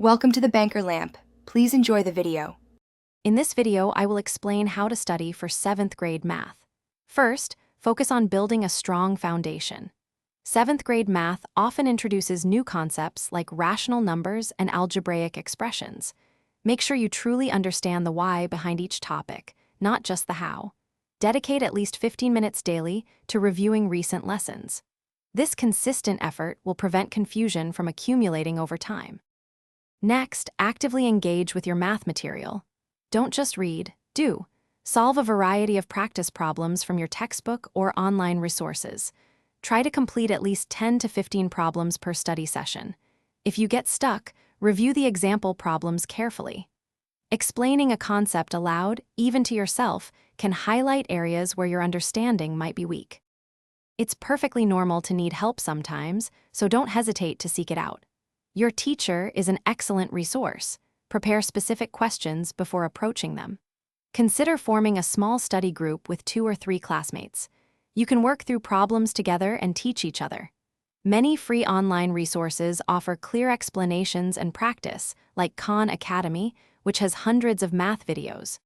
Welcome to the Banker Lamp. Please enjoy the video. In this video, I will explain how to study for 7th grade math. First, focus on building a strong foundation. 7th grade math often introduces new concepts like rational numbers and algebraic expressions. Make sure you truly understand the why behind each topic, not just the how. Dedicate at least 15 minutes daily to reviewing recent lessons. This consistent effort will prevent confusion from accumulating over time. Next, actively engage with your math material. Don't just read, do. Solve a variety of practice problems from your textbook or online resources. Try to complete at least 10 to 15 problems per study session. If you get stuck, review the example problems carefully. Explaining a concept aloud, even to yourself, can highlight areas where your understanding might be weak. It's perfectly normal to need help sometimes, so don't hesitate to seek it out. Your teacher is an excellent resource. Prepare specific questions before approaching them. Consider forming a small study group with 2 or 3 classmates. You can work through problems together and teach each other. Many free online resources offer clear explanations and practice, like Khan Academy, which has hundreds of math videos.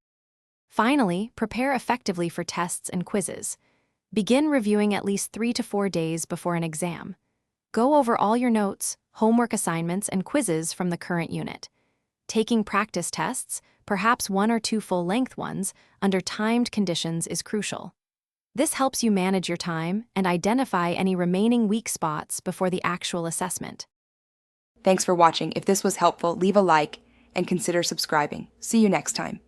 Finally, prepare effectively for tests and quizzes. Begin reviewing at least 3 to 4 days before an exam. Go over all your notes, homework assignments, and quizzes from the current unit. Taking practice tests, perhaps 1 or 2 full-length ones, under timed conditions is crucial. This helps you manage your time and identify any remaining weak spots before the actual assessment. Thanks for watching. If this was helpful, leave a like and consider subscribing. See you next time.